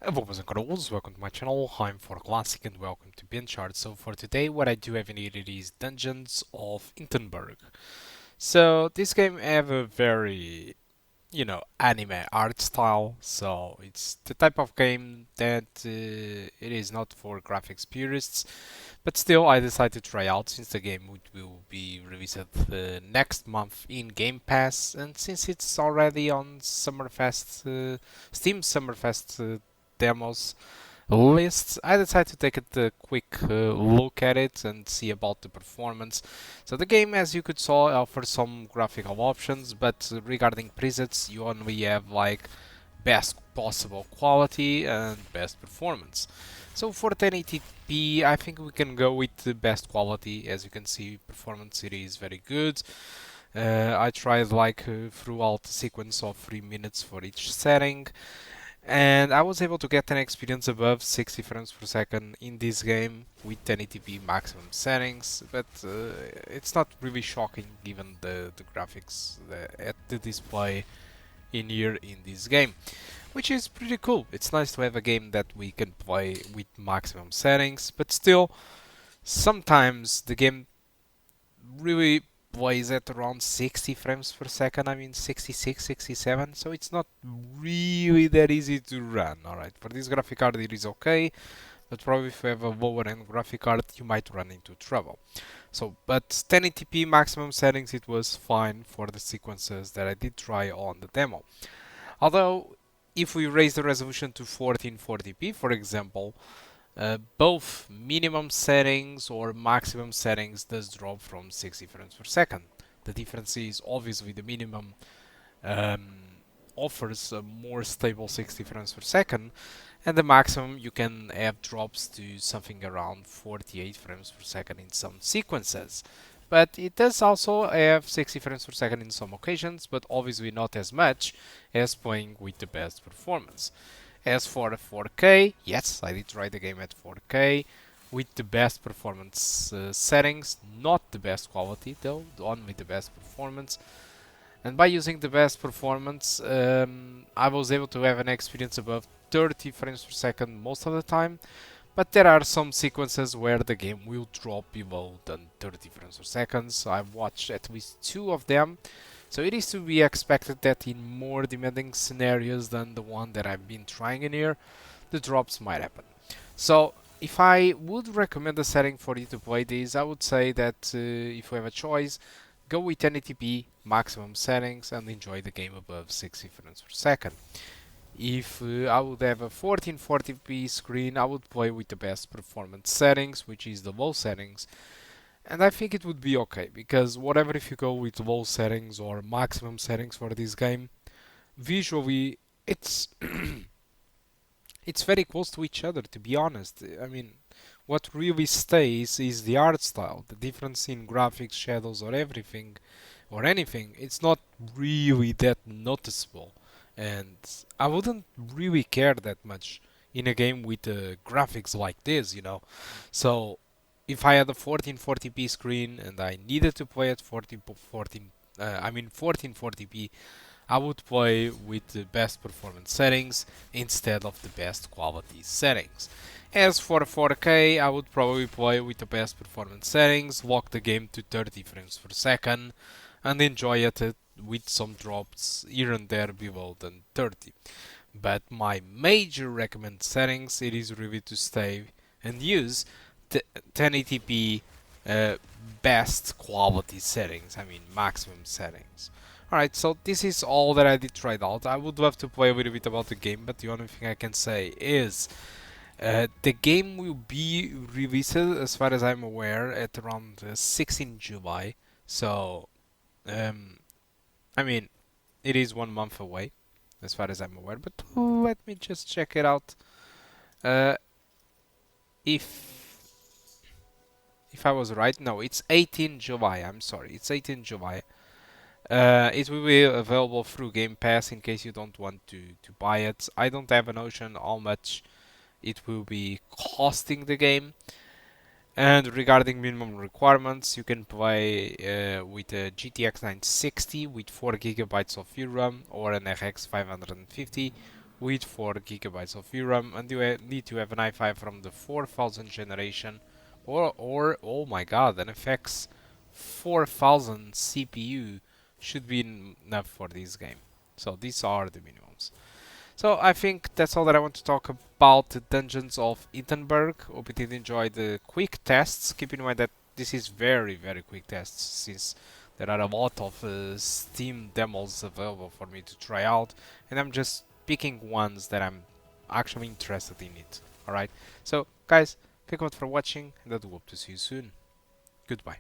Boys and girls, welcome to my channel. I'm for Classic and welcome to BenchART. So for today, what I do have in here is Dungeons of Hinterberg. So this game have a very, anime art style. So it's the type of game that it is not for graphics purists, but still I decided to try out since the game will be released next month in Game Pass, and since it's already on Summerfest, Steam Summerfest demos list, I decided to take a quick look at it and see about the performance. So the game, as you could saw, offers some graphical options, but regarding presets, you only have like best possible quality and best performance. So for 1080p, I think we can go with the best quality. As you can see, performance it is very good. I tried like throughout the sequence of 3 minutes for each setting, and I was able to get an experience above 60 frames per second in this game with 1080p maximum settings, but it's not really shocking given the graphics at the display in here in this game, which is pretty cool. It's nice to have a game that we can play with maximum settings, but still, sometimes the game really plays at around 60 frames per second, I mean 66, 67, so it's not really that easy to run. Alright, for this graphic card it is okay, but probably if you have a lower end graphic card you might run into trouble. So, but 1080p maximum settings it was fine for the sequences that I did try on the demo. Although, if we raise the resolution to 1440p, for example, both minimum settings or maximum settings does drop from 60 frames per second. The difference is obviously the minimum um, offers a more stable 60 frames per second, and the maximum you can have drops to something around 48 frames per second in some sequences. But it does also have 60 frames per second in some occasions, but obviously not as much as playing with the best performance. As for the 4K, yes, I did try the game at 4K with the best performance settings, not the best quality though, only the best performance. And by using the best performance, I was able to have an experience above 30 frames per second most of the time, but there are some sequences where the game will drop below than 30 frames per second. So I've watched at least 2 of them. So it is to be expected that in more demanding scenarios than the one that I've been trying in here, the drops might happen. So if I would recommend a setting for you to play this, I would say that if you have a choice, go with 1080p maximum settings and enjoy the game above 60 frames per second. If I would have a 1440p screen, I would play with the best performance settings, which is the low settings, and I think it would be okay, because whatever if you go with low settings or maximum settings for this game, visually it's it's very close to each other, to be honest. I mean, what really stays is the art style. The difference in graphics, shadows, or everything, or anything, it's not really that noticeable. And I wouldn't really care that much in a game with graphics like this. So, if I had a 1440p screen and I needed to play at 1440p, I would play with the best performance settings instead of the best quality settings. As for 4K, I would probably play with the best performance settings, lock the game to 30 frames per second, and enjoy it with some drops here and there below than 30. But my major recommended settings, it is really to stay and use the 1080p best quality settings, I mean maximum settings. Alright, so this is all that I did try out. I would love to play a little bit about the game, but the only thing I can say is the game will be released, as far as I'm aware, at around 16 July. So, um, I mean, it is 1 month away, as far as I'm aware. But let me just check it out. Uh, if I was right, no, it's 18 July. I'm sorry, it's 18 July. It will be available through Game Pass in case you don't want to buy it. I don't have a notion how much it will be costing the game. And regarding minimum requirements, you can play with a GTX 960 with 4 GB of VRAM or an RX 550 with 4 gigabytes of VRAM, and you need to have an i5 from the 4000 generation, or oh my god, an FX 4000 CPU should be enough for this game. So these are the minimums. So I think that's all that I want to talk about the Dungeons of Hinterberg. Hope you did enjoy the quick tests. Keep in mind that this is very quick tests, since there are a lot of Steam demos available for me to try out, and I'm just picking ones that I'm actually interested in it. Alright, so guys, thank you for watching, and I do hope to see you soon. Goodbye.